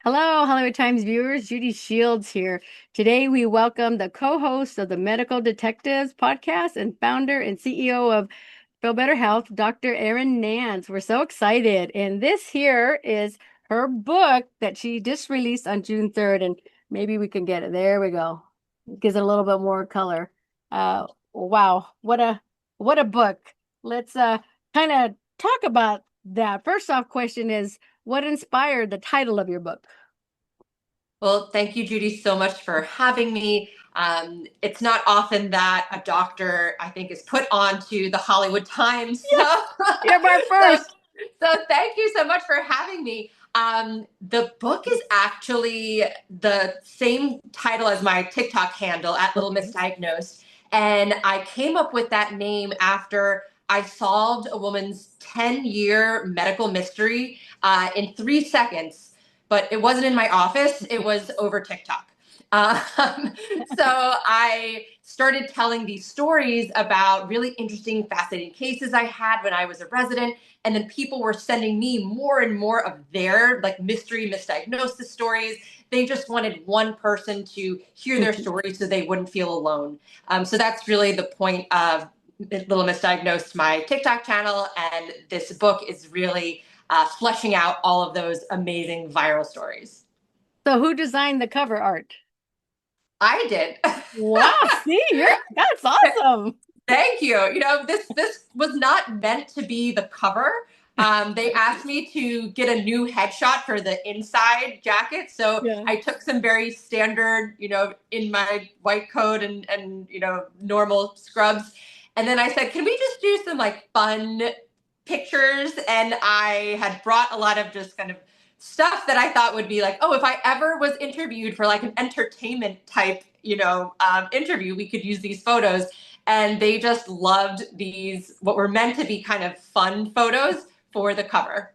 Hello, Hollywood Times viewers. Judy Shields here. Today we welcome the co-host of the Medical Detectives podcast and founder and CEO of Feel Better Health, Dr. Erin Nance. We're so excited. And this here is her book that she just released on June 3rd. And maybe we can get it. There we go. It gives it a little bit more color. Wow, what a book. Let's kind of talk about that. First off, question is what inspired the title of your book? Well, thank you, Judy, so much for having me. It's not often that a doctor, I think, is put onto the Hollywood Times. So, You're my so, first. so thank you so much for having me. The book is actually the same title as my TikTok handle at Little Okay. Misdiagnosed. And I came up with that name after I solved a woman's 10-year medical mystery in 3 seconds, but it wasn't in my office. It was over TikTok. Um, so I started telling these stories about really interesting, fascinating cases I had when I was a resident. And then people were sending me more and more of their like mystery misdiagnosis stories. They just wanted one person to hear their story so they wouldn't feel alone. So that's really the point of Little Misdiagnosed, my TikTok channel. And this book is really fleshing out all of those amazing viral stories. So who designed the cover art? I did. Wow, see, that's awesome. Thank you. This was not meant to be the cover. They asked me to get a new headshot for the inside jacket, so Yeah. I took some very standard, in my white coat and normal scrubs, and then I said, "Can we just do some like fun pictures?" And I had brought a lot of just kind of stuff that I thought would be like, oh, if I ever was interviewed for like an entertainment type, interview, we could use these photos. And they just loved these, what were meant to be kind of fun photos for the cover.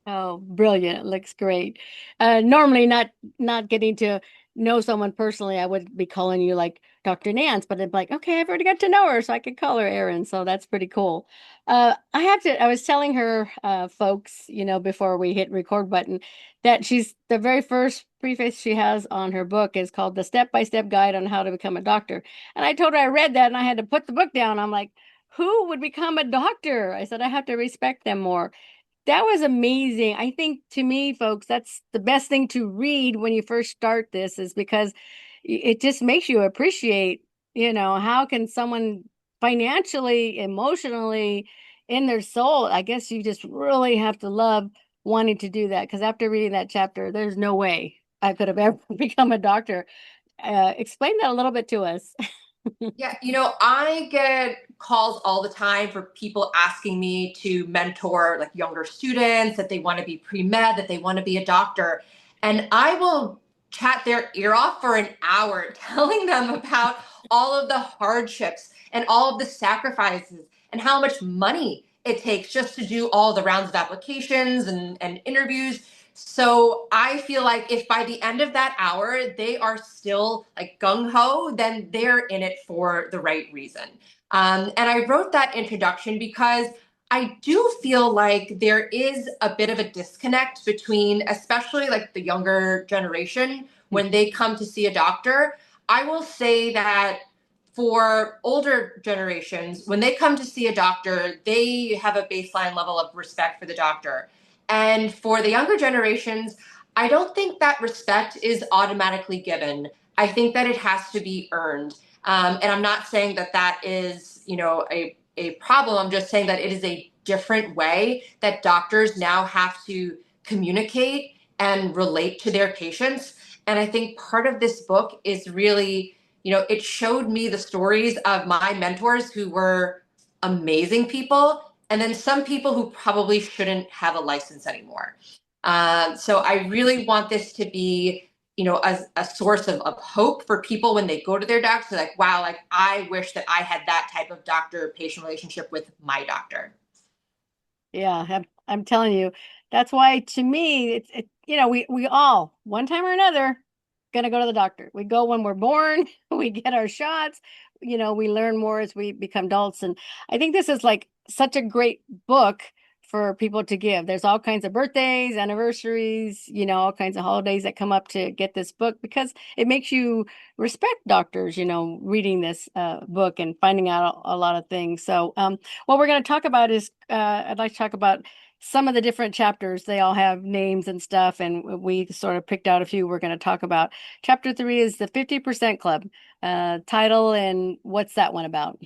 Oh, brilliant. It looks great. Normally not getting to know someone personally, I would be calling you like Dr. Nance, but I'm like, okay, I've already got to know her, so I could call her Erin. So that's pretty cool. I was telling her folks, before we hit record button, that she's the very first preface she has on her book is called The Step-by-Step Guide on How to Become a Doctor. And I told her I read that and I had to put the book down. I'm like, who would become a doctor? I said, I have to respect them more. That was amazing. I think to me, folks, that's the best thing to read when you first start this is because it just makes you appreciate, how can someone financially, emotionally, in their soul, I guess you just really have to love wanting to do that. Because after reading that chapter, there's no way I could have ever become a doctor. Explain that a little bit to us. Yeah, I get calls all the time for people asking me to mentor like younger students that they want to be pre-med, that they want to be a doctor. And I will chat their ear off for an hour telling them about all of the hardships and all of the sacrifices and how much money it takes just to do all the rounds of applications and interviews. So I feel like if by the end of that hour they are still like gung ho, then they're in it for the right reason. And I wrote that introduction because I do feel like there is a bit of a disconnect between, especially like the younger generation, when they come to see a doctor. I will say that for older generations, when they come to see a doctor, they have a baseline level of respect for the doctor. And for the younger generations, I don't think that respect is automatically given. I think that it has to be earned. And I'm not saying that that is, a problem. I'm just saying that it is a different way that doctors now have to communicate and relate to their patients. And I think part of this book is really, it showed me the stories of my mentors who were amazing people, and then some people who probably shouldn't have a license anymore. So I really want this to be, a source of hope for people when they go to their doctor. So like, wow, like I wish that I had that type of doctor-patient relationship with my doctor. Yeah, I'm telling you. That's why to me, we all, one time or another, gonna go to the doctor. We go when we're born, we get our shots, we learn more as we become adults. And I think this is like such a great book for people to give. There's all kinds of birthdays, anniversaries, all kinds of holidays that come up to get this book because it makes you respect doctors, reading this book and finding out a lot of things. So, what we're going to talk about is I'd like to talk about some of the different chapters. They all have names and stuff, and we sort of picked out a few we're going to talk about. Chapter 3 is the 50% Club title, and what's that one about?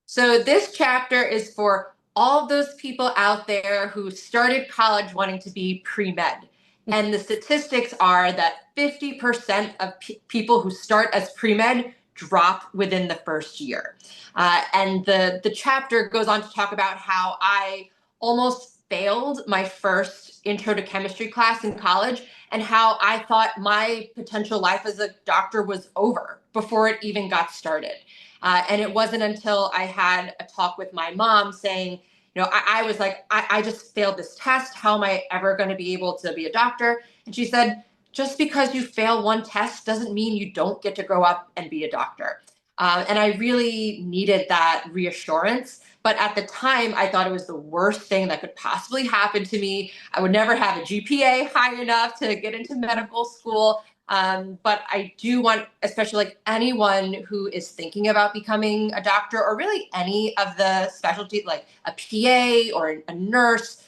So this chapter is for all those people out there who started college wanting to be pre-med. And the statistics are that 50% of people who start as pre-med drop within the first year. And the chapter goes on to talk about how I almost failed my first intro to chemistry class in college and how I thought my potential life as a doctor was over before it even got started. And it wasn't until I had a talk with my mom saying, I was like, I just failed this test. How am I ever going to be able to be a doctor? And she said, just because you fail one test doesn't mean you don't get to grow up and be a doctor. And I really needed that reassurance. But at the time, I thought it was the worst thing that could possibly happen to me. I would never have a GPA high enough to get into medical school. But I do want, especially like anyone who is thinking about becoming a doctor or really any of the specialties like a PA or a nurse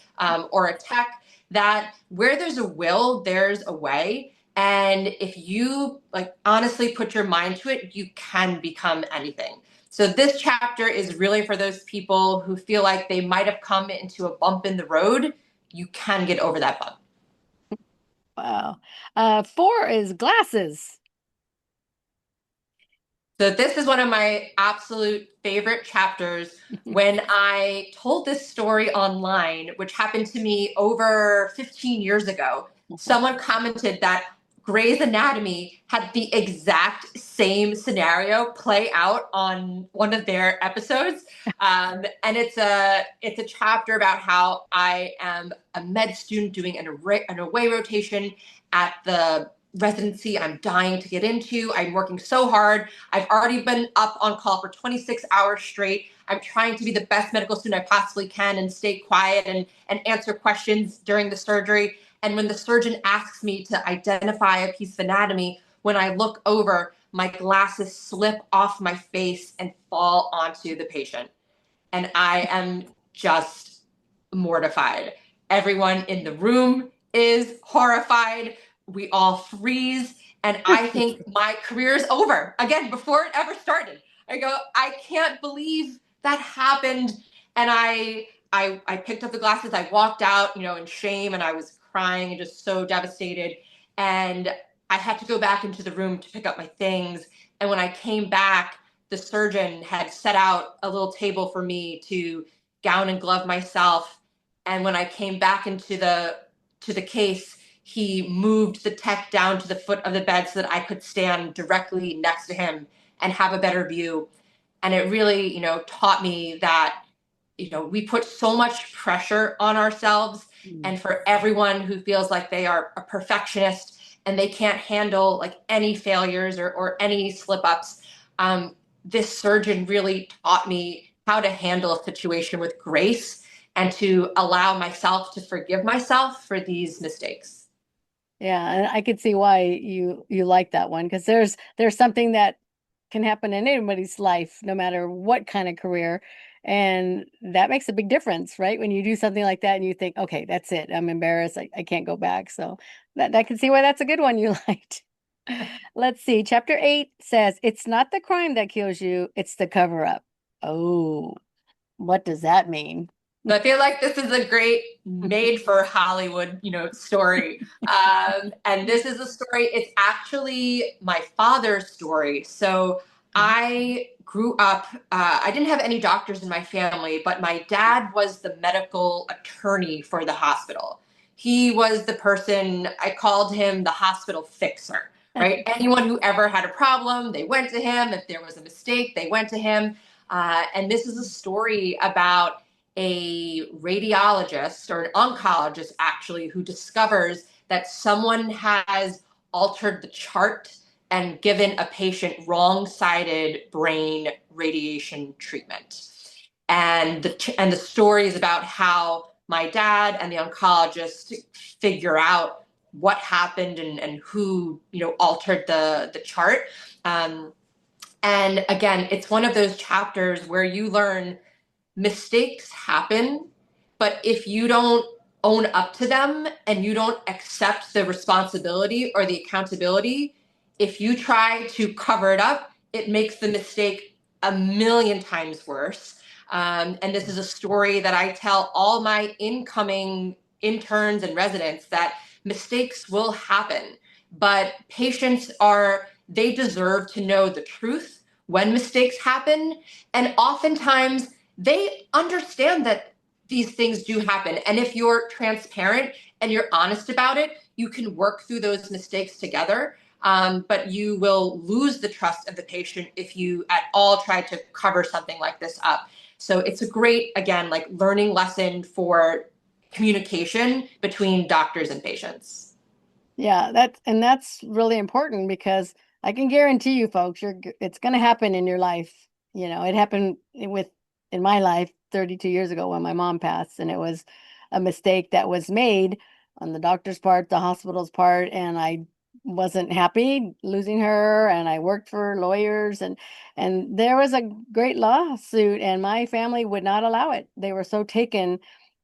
or a tech, that where there's a will, there's a way. And if you like honestly put your mind to it, you can become anything. So this chapter is really for those people who feel like they might have come into a bump in the road. You can get over that bump. Wow. 4 is glasses. So this is one of my absolute favorite chapters. When I told this story online, which happened to me over 15 years ago, someone commented that Grey's Anatomy had the exact same scenario play out on one of their episodes. And it's a chapter about how I am a med student doing an away rotation at the residency I'm dying to get into. I'm working so hard. I've already been up on call for 26 hours straight. I'm trying to be the best medical student I possibly can and stay quiet and answer questions during the surgery. And when the surgeon asks me to identify a piece of anatomy, when I look over, my glasses slip off my face and fall onto the patient. And I am just mortified. Everyone in the room is horrified. We all freeze. And I think my career is over again before it ever started. I go, I can't believe that happened. And I picked up the glasses. I walked out, in shame, and I was crying and just so devastated. And I had to go back into the room to pick up my things. And when I came back, the surgeon had set out a little table for me to gown and glove myself. And when I came back into the case, he moved the tech down to the foot of the bed so that I could stand directly next to him and have a better view. And it really, taught me that, we put so much pressure on ourselves. And for everyone who feels like they are a perfectionist and they can't handle like any failures or any slip ups, this surgeon really taught me how to handle a situation with grace and to allow myself to forgive myself for these mistakes. Yeah, and I could see why you like that one because there's something that can happen in anybody's life, no matter what kind of career, and that makes a big difference, right? When you do something like that and you think, okay, that's it, I'm embarrassed, I can't go back. So that I can see why that's a good one you liked. Let's see. Chapter 8 says, "It's not the crime that kills you, it's the cover up." Oh, what does that mean? So I feel like this is a great made for Hollywood, story. And this is a story, it's actually my father's story. So I grew up, I didn't have any doctors in my family, but my dad was the medical attorney for the hospital. He was the person, I called him the hospital fixer, right? Anyone who ever had a problem, they went to him. If there was a mistake, they went to him. And this is a story about a radiologist or an oncologist actually who discovers that someone has altered the chart and given a patient wrong-sided brain radiation treatment. And the story is about how my dad and the oncologist to figure out what happened and who, altered the chart. Um, and again, it's one of those chapters where you learn mistakes happen, but if you don't own up to them and you don't accept the responsibility or the accountability, if you try to cover it up, it makes the mistake a million times worse. And this is a story that I tell all my incoming interns and residents, that mistakes will happen, but they deserve to know the truth when mistakes happen. And oftentimes they understand that these things do happen. And if you're transparent and you're honest about it, you can work through those mistakes together. But you will lose the trust of the patient if you at all try to cover something like this up. So it's a great, again, like learning lesson for communication between doctors and patients. Yeah, that's really important because I can guarantee you folks, it's going to happen in your life. It happened in my life 32 years ago when my mom passed, and it was a mistake that was made on the doctor's part, the hospital's part, and I wasn't happy losing her, and I worked for lawyers, and there was a great lawsuit, and my family would not allow it. They were so taken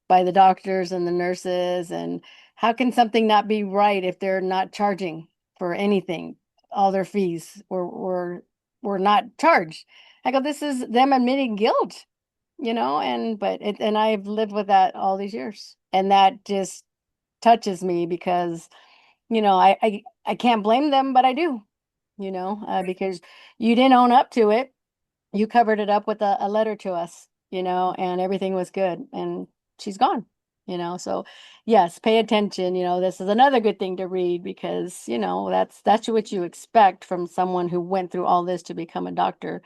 by the doctors and the nurses, and how can something not be right if they're not charging for anything? All their fees were not charged. I go, this is them admitting guilt, and I've lived with that all these years. And that just touches me because, I can't blame them, but I do, because you didn't own up to it. You covered it up with a letter to us, and everything was good. And she's gone, So yes, pay attention. This is another good thing to read because, that's what you expect from someone who went through all this to become a doctor,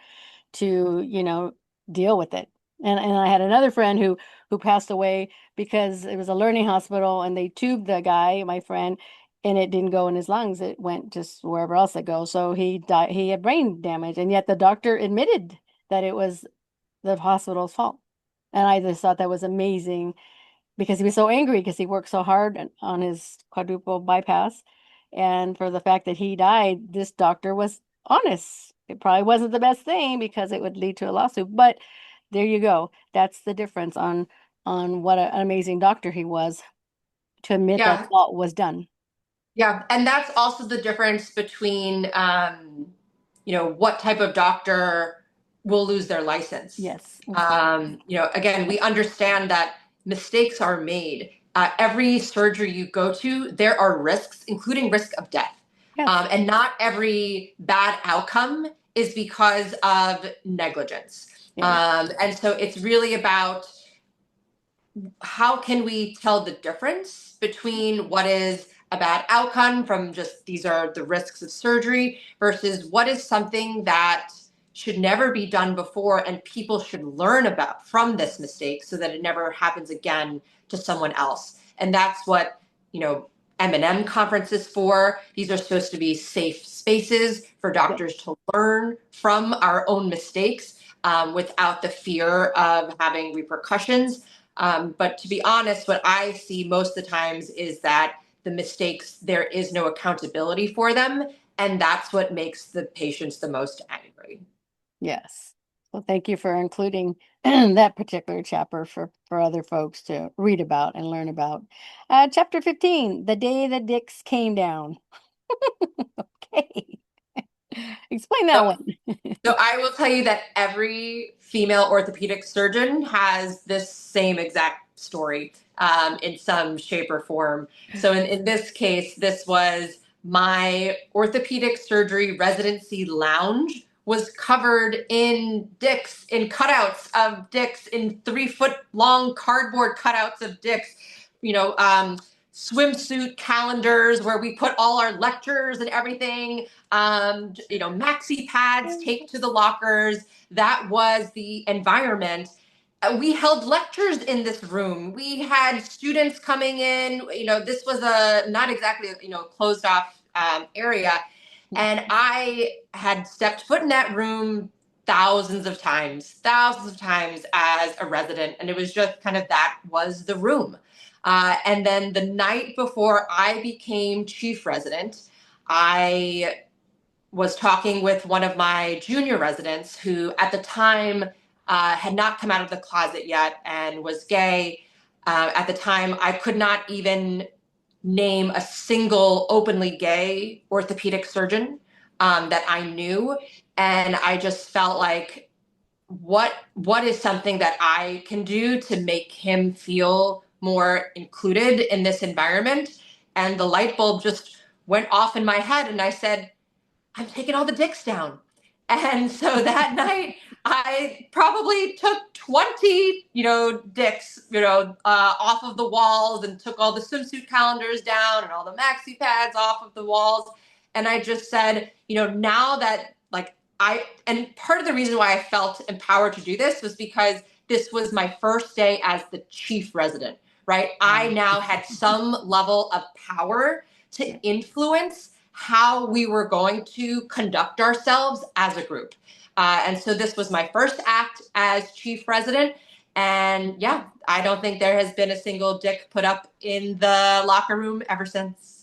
to, deal with it. And I had another friend who passed away because it was a learning hospital and they tubed the guy, my friend, and it didn't go in his lungs. It went just wherever else it goes. So he died. He had brain damage, and yet the doctor admitted that it was the hospital's fault. And I just thought that was amazing because he was so angry because he worked so hard on his quadruple bypass. And for the fact that he died, this doctor was honest. It probably wasn't the best thing because it would lead to a lawsuit, but there you go. That's the difference on what an amazing doctor he was to admit that Yeah. fault was done. Yeah. And that's also the difference between, what type of doctor will lose their license. Yes, exactly. Again, we understand that mistakes are made. Every surgery you go to, there are risks, including risk of death. Yes. And not every bad outcome is because of negligence. Yeah. And so it's really about how can we tell the difference between what is a bad outcome from just these are the risks of surgery versus what is something that should never be done before and people should learn about from this mistake so that it never happens again to someone else. And that's what, M&M conference is for. These are supposed to be safe spaces for Yeah. doctors to learn from our own mistakes without the fear of having repercussions. But to be honest, what I see most of the times is that the mistakes, there is no accountability for them. And that's what makes the patients the most angry. Yes. Well, thank you for including that particular chapter for other folks to read about and learn about. Chapter 15, The Day the Dicks Came Down. Okay. Explain So, that one. so I will tell you that every female orthopedic surgeon has this same exact story in some shape or form. So in this case, this was my orthopedic surgery residency lounge was covered in dicks, in cutouts of dicks, in 3 foot long cardboard cutouts of dicks, you know, swimsuit calendars where we put all our lectures and everything, maxi pads taped to the lockers. That was the environment. We held lectures in this room. We had students coming in. This was a not exactly closed off area, and I had stepped foot in that room thousands of times as a resident. And it was just kind of that was the room. And then the night before I became chief resident, I was talking with one of my junior residents who at the time had not come out of the closet yet and was gay. At the time, I could not even name a single openly gay orthopedic surgeon that I knew. And I just felt like, what is something that I can do to make him feel more included in this environment? And the light bulb just went off in my head, and I said, I'm taking all the dicks down. And so that night, I probably took 20, dicks, off of the walls, and took all the swimsuit calendars down and all the maxi pads off of the walls. And I just said, now that and part of the reason why I felt empowered to do this was because this was my first day as the chief resident, right? I now had some level of power to influence how we were going to conduct ourselves as a group. And so this was my first act as chief resident. And yeah, I don't think there has been a single dick put up in the locker room ever since.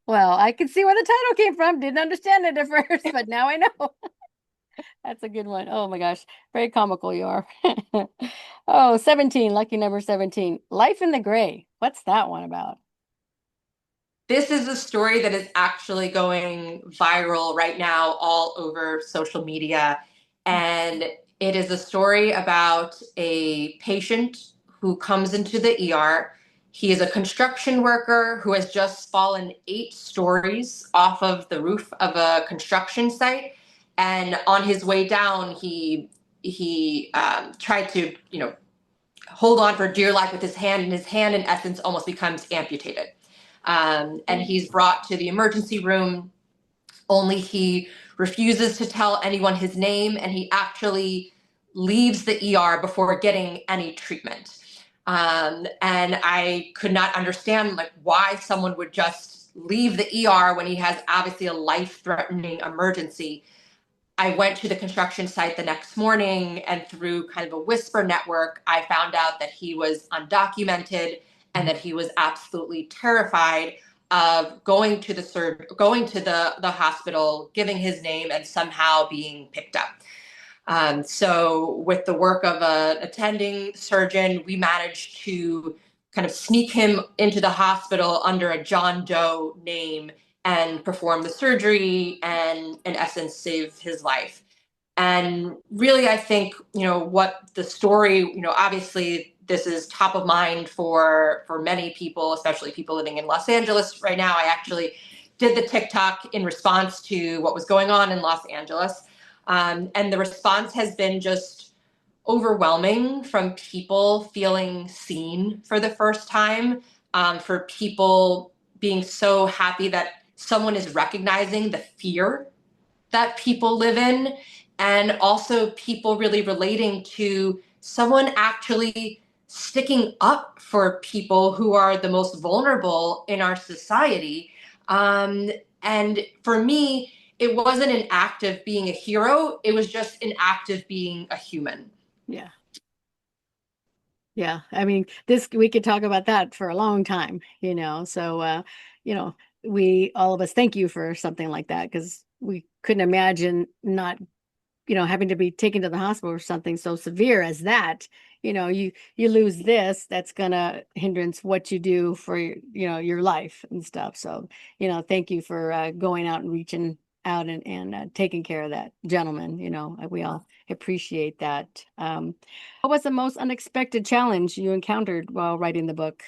Well, I can see where the title came from. Didn't understand it at first, but now I know. That's a good one. Oh my gosh. Very comical you are. Oh, 17, lucky number 17. Life in the Gray. What's that one about? This is a story that is actually going viral right now all over social media. And it is a story about a patient who comes into the ER. He is a construction worker who has just fallen 8 stories off of the roof of a construction site. And on his way down, he tried to, hold on for dear life with his hand, and his hand, in essence, almost becomes amputated. And he's brought to the emergency room, only he refuses to tell anyone his name, and he actually leaves the ER before getting any treatment. And I could not understand why someone would just leave the ER when he has obviously a life-threatening emergency. I went to the construction site the next morning, and through kind of a whisper network, I found out that he was undocumented and that he was absolutely terrified of going to the hospital, giving his name, and somehow being picked up. So with the work of an attending surgeon, we managed to kind of sneak him into the hospital under a John Doe name and perform the surgery and, in essence, save his life. And really, I think, what the story, obviously this is top of mind for many people, especially people living in Los Angeles right now. I actually did the TikTok in response to what was going on in Los Angeles. And the response has been just overwhelming, from people feeling seen for the first time, for people being so happy that someone is recognizing the fear that people live in, and also people really relating to someone actually sticking up for people who are the most vulnerable in our society. And for me, it wasn't an act of being a hero. It was just an act of being a human. Yeah. Yeah. I mean, we could talk about that for a long time, So, we all of us thank you for something like that, because we couldn't imagine not, having to be taken to the hospital for something so severe as that. You lose this, that's gonna hindrance what you do for your life and stuff. So, thank you for going out and reaching out and taking care of that gentleman. We all appreciate that. What was the most unexpected challenge you encountered while writing the book?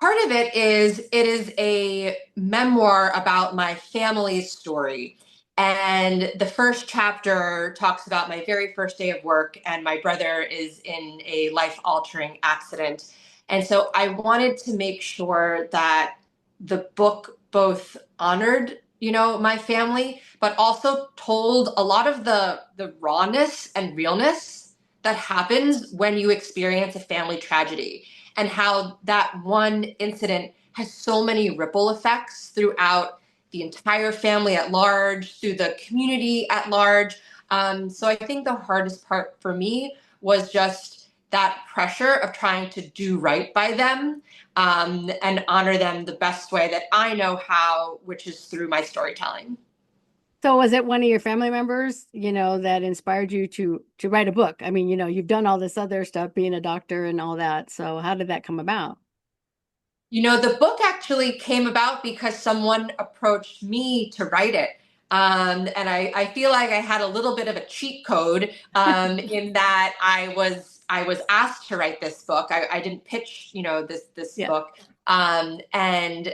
Part of it is a memoir about my family's story. And the first chapter talks about my very first day of work, and my brother is in a life-altering accident. And so I wanted to make sure that the book both honored, my family, but also told a lot of the rawness and realness that happens when you experience a family tragedy, and how that one incident has so many ripple effects throughout the entire family at large, through the community at large. So I think the hardest part for me was just that pressure of trying to do right by them, and honor them the best way that I know how, which is through my storytelling. So was it one of your family members, that inspired you to write a book? I mean, you've done all this other stuff, being a doctor and all that. So how did that come about? The book actually came about because someone approached me to write it. And I feel like I had a little bit of a cheat code, in that I was asked to write this book. I didn't pitch, this Yeah. book. And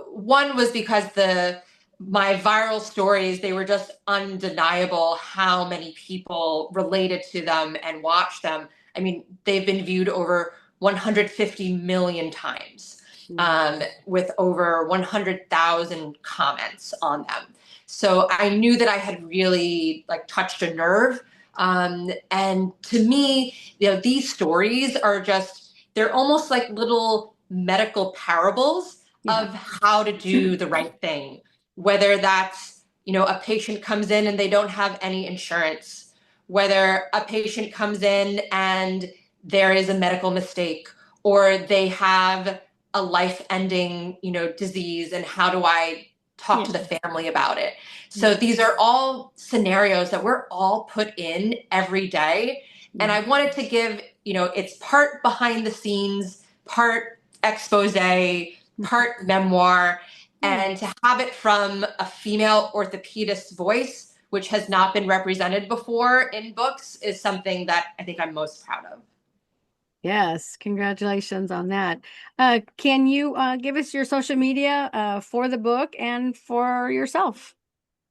one was because the my viral stories, they were just undeniable how many people related to them and watched them. I mean, they've been viewed over 150 million times, Mm. with over 100,000 comments on them. So I knew that I had really like touched a nerve. And to me, these stories are just, they're almost like little medical parables Yeah. of how to do the right thing. Whether that's, a patient comes in and they don't have any insurance, whether a patient comes in and there is a medical mistake, or they have a life-ending, disease, and how do I talk Yeah. to the family about it? So Yeah. these are all scenarios that we're all put in every day. And Yeah. I wanted to give, it's part behind the scenes, part expose, part memoir, Yeah. and to have it from a female orthopedist's voice, which has not been represented before in books, is something that I think I'm most proud of. Yes, congratulations on that. Can you give us your social media for the book and for yourself?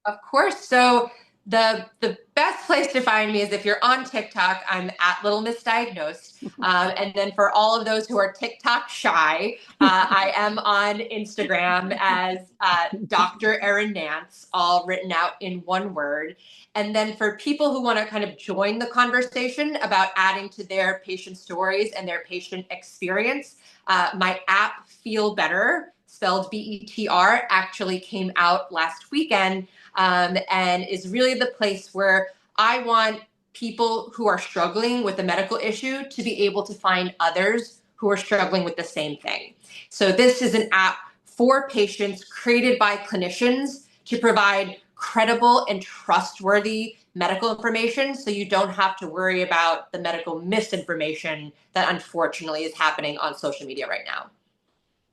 Of course. So the best place to find me is if you're on TikTok, I'm at Little Misdiagnosed. And then for all of those who are TikTok shy, I am on Instagram as Dr. Erin Nance, all written out in one word. And then for people who want to kind of join the conversation about adding to their patient stories and their patient experience, my app Feel Better, spelled BETR, actually came out last weekend, and is really the place where I want people who are struggling with a medical issue to be able to find others who are struggling with the same thing. So this is an app for patients created by clinicians to provide credible and trustworthy medical information, so you don't have to worry about the medical misinformation that unfortunately is happening on social media right now.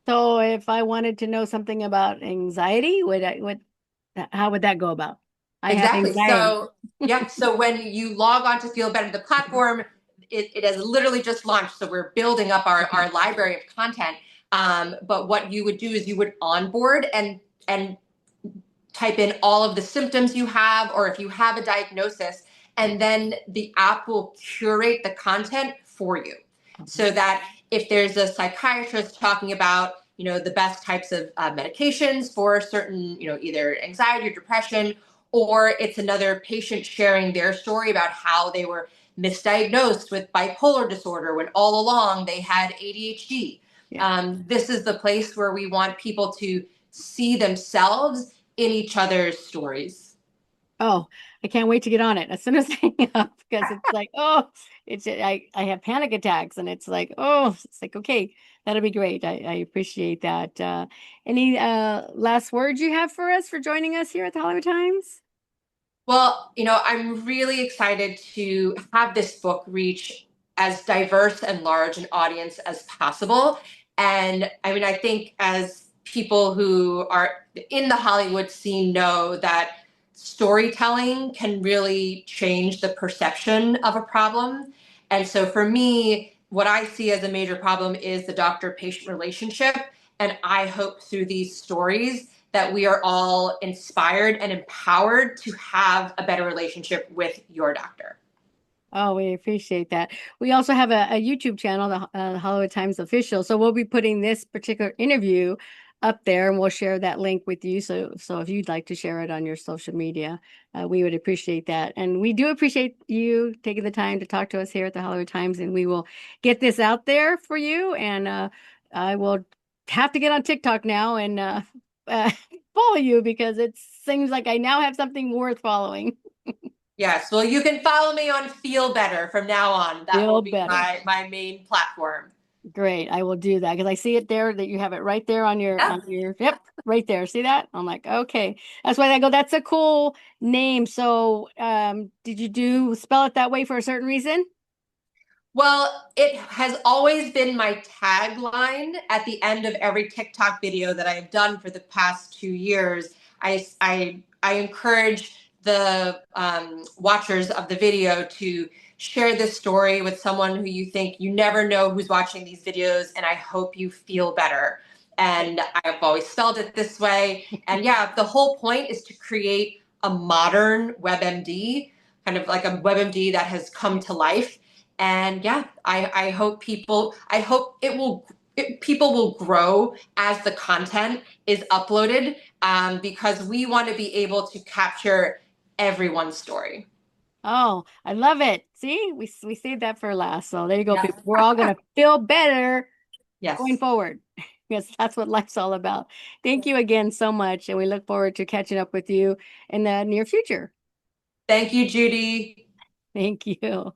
So if I wanted to know something about anxiety, how would that go about? I have Exactly. anxiety. So, yep. So when you log on to Feel Better, the platform, it has literally just launched. So we're building up our Okay. library of content. But what you would do is you would onboard and type in all of the symptoms you have, or if you have a diagnosis, and then the app will curate the content for you. Okay. So that if there's a psychiatrist talking about, the best types of medications for certain, either anxiety or depression, or it's another patient sharing their story about how they were misdiagnosed with bipolar disorder when all along they had ADHD. Yeah. This is the place where we want people to see themselves in each other's stories. Oh, I can't wait to get on it as soon as I hang up because it's like, oh, I have panic attacks and it's like, oh, it's like, okay, that'll be great. I appreciate that. Any last words you have for us for joining us here at the Hollywood Times? Well, I'm really excited to have this book reach as diverse and large an audience as possible. And I mean, I think as people who are in the Hollywood scene know that storytelling can really change the perception of a problem. And so for me, what I see as a major problem is the doctor-patient relationship. And I hope through these stories that we are all inspired and empowered to have a better relationship with your doctor. Oh, we appreciate that. We also have a YouTube channel, the Hollywood Times Official. So we'll be putting this particular interview up there, and we'll share that link with you. So if you'd like to share it on your social media, we would appreciate that. And we do appreciate you taking the time to talk to us here at the Hollywood Times. And we will get this out there for you. And I will have to get on TikTok now and uh, follow you because it seems like I now have something worth following. Yes. Well, you can follow me on Feel Better from now on. That will Feel be better. my main platform. Great. I will do that because I see it there that you have it right there Yeah. on your yep, right there. See that? I'm like, okay. That's why I go, that's a cool name. So, did you do spell it that way for a certain reason? Well, it has always been my tagline at the end of every TikTok video that I have done for the past 2 years. I encourage the watchers of the video to share this story with someone who you think you never know who's watching these videos, and I hope you feel better. And I've always spelled it this way. And yeah, the whole point is to create a modern WebMD, kind of like a WebMD that has come to life. And yeah, I hope people will grow as the content is uploaded, because we want to be able to capture everyone's story. Oh, I love it. See, we saved that for last. So there you go, Yes. people. We're all gonna feel better going Yes. forward. Because that's what life's all about. Thank you again so much, and we look forward to catching up with you in the near future. Thank you, Judy. Thank you.